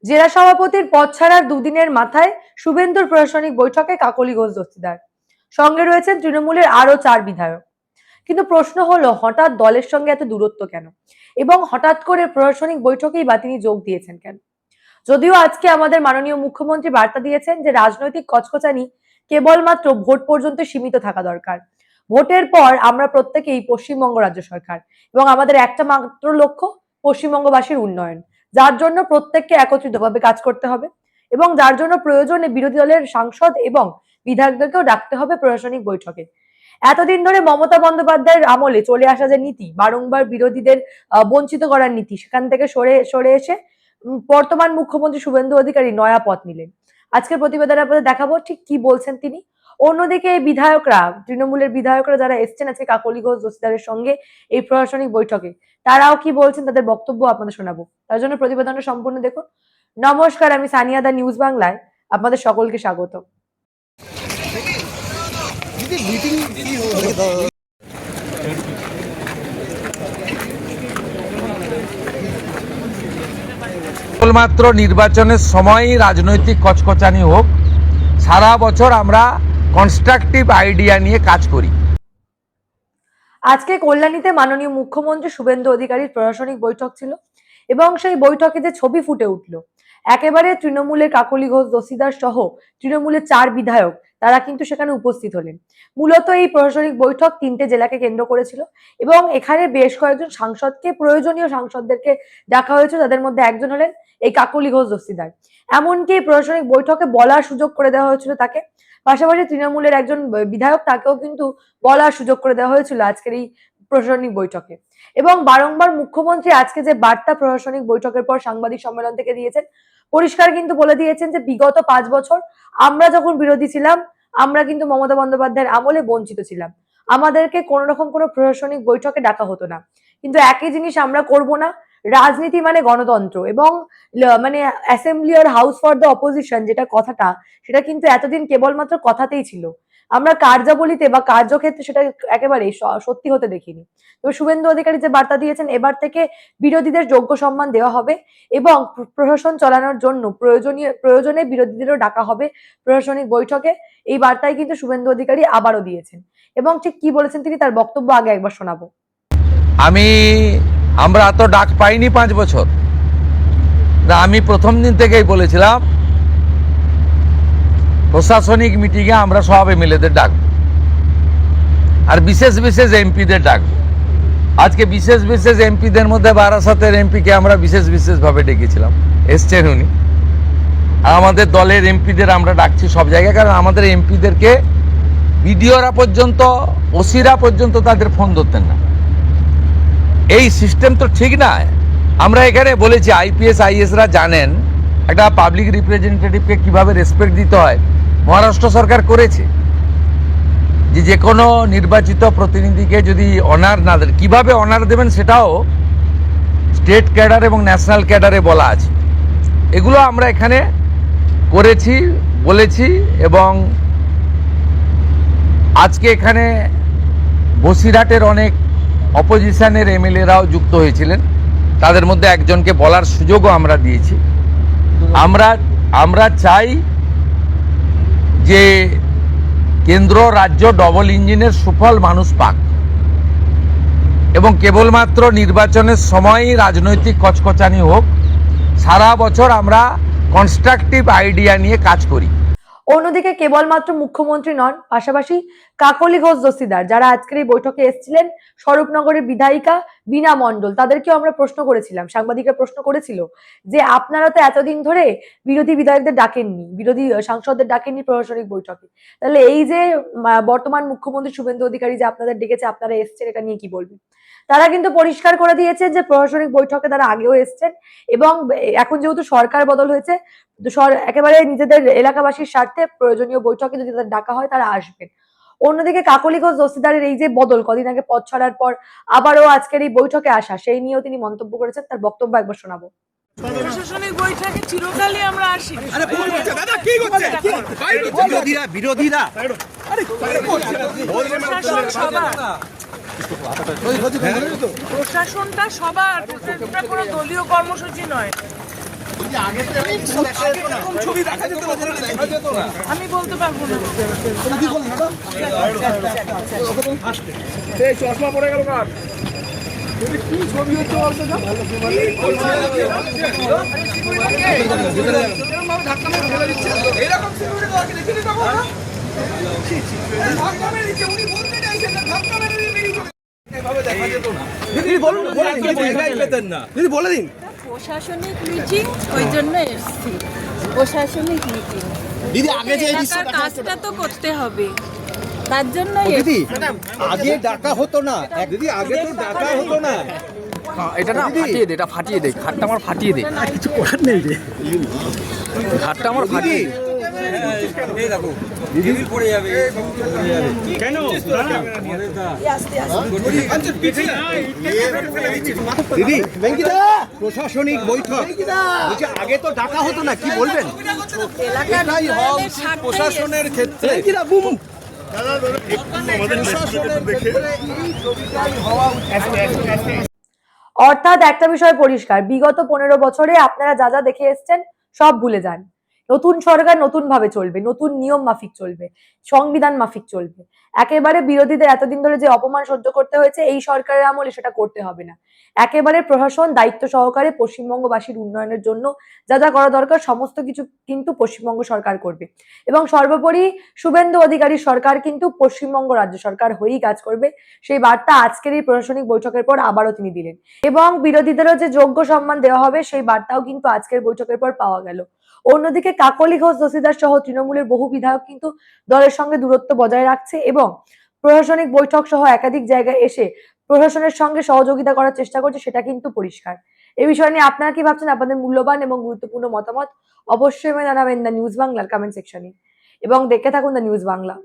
জেলা সভাপতির পদ ছাড়ার দুদিনের মাথায় শুভেন্দুর প্রশাসনিক বৈঠকে কাকলি ঘোষ দস্তিদার, সঙ্গে রয়েছেন তৃণমূলের আরো 4 বিধায়ক। কিন্তু প্রশ্ন হলো, হঠাৎ দলের সঙ্গে এত দূরত্ব কেন, এবং হঠাৎ করে প্রশাসনিক বৈঠকেই বা তিনি যোগ দিয়েছেন কেন? যদিও আজকে আমাদের মাননীয় মুখ্যমন্ত্রী বার্তা দিয়েছেন যে রাজনৈতিক কচকচানি কেবলমাত্র ভোট পর্যন্ত সীমিত থাকা দরকার। ভোটের পর আমরা প্রত্যেকেই পশ্চিমবঙ্গ রাজ্য সরকার, এবং আমাদের একটা মাত্র লক্ষ্য পশ্চিমবঙ্গবাসীর উন্নয়ন, যার জন্য প্রত্যেককে একত্রিতভাবে কাজ করতে হবে, এবং যার জন্য প্রয়োজনে বিরোধী দলের সাংসদ এবং বিধায়কদেরকেও ডাকতে হবে প্রশাসনিক বৈঠকে। এতদিন ধরে মমতা বন্দ্যোপাধ্যায়ের আমলে চলে আসা যে নীতি, বারংবার বিরোধীদের বঞ্চিত করার নীতি, সেখান থেকে সরে সরে এসে বর্তমান মুখ্যমন্ত্রী শুভেন্দু অধিকারী নয়া পথ নিলেন। আজকের প্রতিবেদনে আপনাদের দেখাবো ঠিক কি বলছেন তিনি। অন্যদিকে এই বিধায়করা, তৃণমূলের বিধায়করা যারা এসছেন আজকে কাকলি ঘোষ দস্তিদারের সঙ্গে এই প্রশাসনিক বৈঠকে, তারাও কি বলছেন তাদের বক্তব্য আপনাদের শোনাবো। তার জন্য প্রতিবেদনটা সম্পূর্ণ দেখুন। নমস্কার, আমি সানিয়া দা, নিউজ বাংলায় আপনাদের সকলকে স্বাগত। কেবলমাত্র নির্বাচনের সময় রাজনৈতিক কচকচানি হোক, সারা বছর আমরা কনস্ট্রাকটিভ আইডিয়া নিয়ে কাজ করি। আজকে কল্যাণীতে মাননীয় মুখ্যমন্ত্রী শুভেন্দু অধিকারীর প্রশাসনিক বৈঠক ছিল, এবং সেই বৈঠকে যে ছবি ফুটে উঠলো, একেবারে তৃণমূলের কাকলি ঘোষ দস্তিদার সহ তৃণমূলের 4 বিধায়ক তারা কিন্তু সেখানে উপস্থিত হলেন। মূলত এই প্রশাসনিক বৈঠক 3টে জেলাকে কেন্দ্র করেছিল, এবং এখানে বেশ কয়েকজন সাংসদকে, প্রয়োজনীয় সাংসদদেরকে ডাকা হয়েছিল। তাদের মধ্যে একজন হলেন এই কাকলি ঘোষ দস্তিদার। এমনকি এই প্রশাসনিক বৈঠকে বলার সুযোগ করে দেওয়া হয়েছিল তাকে। পাশাপাশি তৃণমূলের একজন বিধায়ক, তাকেও কিন্তু বলার সুযোগ করে দেওয়া হয়েছিল আজকের এই প্রশাসনিক বৈঠকে। এবং বারংবার মুখ্যমন্ত্রী আজকে যে বার্তা প্রশাসনিক বৈঠকের পর সাংবাদিক সম্মেলন থেকে দিয়েছেন, পরিষ্কার কিন্তু বলে দিয়েছেন যে বিগত 5 বছর আমরা যখন বিরোধী ছিলাম, আমরা কিন্তু মমতা বন্দ্যোপাধ্যায়ের আমলে বঞ্চিত ছিলাম। আমাদেরকে কোন রকম কোনো প্রশাসনিক বৈঠকে ডাকা হতো না। কিন্তু একই জিনিস আমরা করব না। রাজনীতি মানে গণতন্ত্র, এবং মানে অ্যাসেম্বলি আর হাউস ফর দ্য অপোজিশন যেটা কথাটা, সেটা কিন্তু এতদিন কেবলমাত্র কথাতেই ছিল। আমরা কার্যাবলীতে বা কার্যক্ষেত্রে সেটা একেবারেই সত্যি হতে দেখিনি। তবে শুভেন্দু অধিকারী যে বার্তা দিয়েছেন, এবার থেকে বিরোধীদের যোগ্য সম্মান দেওয়া হবে, এবং প্রশাসন চালানোর জন্য প্রয়োজনে বিরোধীদেরও ডাকা হবে প্রশাসনিক বৈঠকে। এই বার্তাই কিন্তু শুভেন্দু অধিকারী আবারও দিয়েছেন, এবং ঠিক কি বলেছেন তিনি তার বক্তব্য আগে একবার শোনাবো। আমরা এত ডাক পাইনি 5 বছর। আমি প্রথম দিন থেকেই বলেছিলাম প্রশাসনিক মিটিংয়ে আমরা সব এমএলএদের ডাকবো, আর বিশেষ বিশেষ এমপিদের ডাকবো। আজকে বিশেষ বিশেষ এমপিদের মধ্যে বারাসাতের এমপিকে আমরা বিশেষ বিশেষভাবে ডেকেছিলাম, এসছেন উনি। আর আমাদের দলের এমপিদের আমরা ডাকছি সব জায়গায়, কারণ আমাদের এমপিদেরকে বিডিওরা পর্যন্ত, ওসিরা পর্যন্ত তাদের ফোন ধরতেন না। এই সিস্টেম তো ঠিক না। আমরা এখানে বলেছি আইপিএস আইএসরা জানেন একটা পাবলিক রিপ্রেজেন্টেটিভকে কিভাবে রেসপেক্ট দিতে হয়। মহারাষ্ট্র সরকার করেছে যে কোনো নির্বাচিত প্রতিনিধিকে যদি অনার না দেন, কিভাবে অনার দেবেন সেটাও স্টেট ক্যাডার এবং ন্যাশনাল ক্যাডারে বলা আছে। এগুলো আমরা এখানে করেছি, বলেছি, এবং আজকে এখানে বসিরহাটের অনেক অপোজিশনের এমএলএরাও যুক্ত হয়েছিলেন। তাদের মধ্যে একজনকে বলার সুযোগও আমরা দিয়েছি। আমরা চাই যে কেন্দ্র রাজ্য ডবল ইঞ্জিনের সুফল মানুষ পাক, এবং কেবলমাত্র নির্বাচনের সময় রাজনৈতিক কচকচানি হোক, সারা বছর আমরা কনস্ট্রাকটিভ আইডিয়া নিয়ে কাজ করি। অন্যদিকে কেবলমাত্র মুখ্যমন্ত্রী নন, পাশাপাশি কাকলি ঘোষ দস্তিদার যারা আজকের এই বৈঠকে এসেছিলেন, স্বরূপনগরের বিধায়িকা বীণা মণ্ডল, তাদেরকেও আমরা প্রশ্ন করেছিলাম, সাংবাদিকরা প্রশ্ন করেছিল যে আপনারা তো এতদিন ধরে বিরোধী বিধায়কদের ডাকেননি, বিরোধী সাংসদদের ডাকেননি প্রশাসনিক বৈঠকে, তাহলে এই যে বর্তমান মুখ্যমন্ত্রী শুভেন্দু অধিকারী যে আপনাদের ডেকেছে, আপনারা এসছেন, এটা নিয়ে কি বলবেন? তারা কিন্তু পরিষ্কার করে দিয়েছেন যে প্রশাসনিক বৈঠকে তারা আগেও এসছেন, এবং এখন যেহেতু সরকার বদল হয়েছে, একেবারে নিজেদের এলাকাবাসীর স্বার্থে প্রয়োজনীয় বৈঠকে যদি তাদের ডাকা হয় তারা আসবেন। অন্যদিকে কাকলি ঘোষ দস্তিদারের এই যে বদল, কদিন আগে পদ ছাড়ার পর আবারও আজকের এই বৈঠকে আসা, সেই নিয়েও তিনি মন্তব্য করেছেন। তার বক্তব্য একবার শোনাবো। প্রশাসনিক বৈঠকে চিরকালই আমরা আসি। বিরোধীরা প্রশাসনটা সবার, কোনো দলীয় কর্মসূচি নয়। আমি বলতে পারবো না। চশমা পড়ে গেল কার? কি ছবি হচ্ছে বলতো না? ধাক্কা মেরে ফেলে দিচ্ছে। এইরকম সিকিউরিটি দরকার দেখিনি তখন। ধাক্কা মেরে দিচ্ছে, উনি বলতে চাইছেন না, ধাক্কা মেরে দিয়ে বেরিয়ে চলে এভাবে দেখা যেত না। দিদি বলুন, দিদি বলে দিন। প্রশাসনিক মিটিং, ওই জন্য এসেছি। প্রশাসনিক মিটিং, দিদি আগে যে এলাকার কাজটা তো করতে হবে, তার জন্য দিদি আগে ডাকা হতো না, দিদি আগে তো ডাকা হতো না। এটা না ফাটিয়ে দে, এটা ফাটিয়ে দে, খাটটা আমার ফাটিয়ে দে, কিছু করার নেই রে। খাটটা আমার ফাটিয়ে দে। কেন? দিদি বেঙ্কিদা প্রশাসনিক বৈঠক বলছে আগে তো ডাকা হতো না, কি বলবেন? এলাকার উন্নয়নের স্বার্থেই প্রশাসনের ক্ষেত্রে বেঙ্কিদা বুম অর্থাৎ একটা বিষয় পরিষ্কার, বিগত 15 বছরে আপনারা যা যা দেখে এসছেন সব ভুলে যান। নতুন সরকার নতুন ভাবে চলবে, নতুন নিয়ম মাফিক চলবে, সংবিধান মাফিক চলবে। একেবারে বিরোধীদের এতদিন ধরে যে অপমান সহ্য করতে হয়েছে এই সরকারের আমলে সেটা করতে হবে না। একেবারে প্রশাসন দায়িত্ব সহকারে পশ্চিমবঙ্গবাসীর উন্নয়নের জন্য যা যা করা দরকার সমস্ত কিছু কিন্তু পশ্চিমবঙ্গ সরকার করবে। এবং সর্বোপরি শুভেন্দু অধিকারী সরকার কিন্তু পশ্চিমবঙ্গ রাজ্য সরকার হয়েই কাজ করবে, সেই বার্তা আজকের এই প্রশাসনিক বৈঠকের পর আবারও তিনি দিলেন। এবং বিরোধীদেরও যে যোগ্য সম্মান দেওয়া হবে সেই বার্তাও কিন্তু আজকের বৈঠকের পর পাওয়া গেল। অন্যদিকে কাকলি ঘোষ দস্তিদার সহ তৃণমূলের বহু বিধায়ক কিন্তু দলের সঙ্গে দূরত্ব বজায় রাখছে এবং প্রশাসনিক বৈঠক সহ একাধিক জায়গায় এসে প্রশাসনের সঙ্গে সহযোগিতা করার চেষ্টা করছে, সেটা কিন্তু পরিষ্কার। এই বিষয় নিয়ে আপনারা কি ভাবছেন? আপনাদের মূল্যবান এবং গুরুত্বপূর্ণ মতামত অবশ্যই জানাবেন দ্য নিউজ বাংলার কমেন্ট সেকশনে এবং দেখতে থাকুন দ্য নিউজ বাংলা।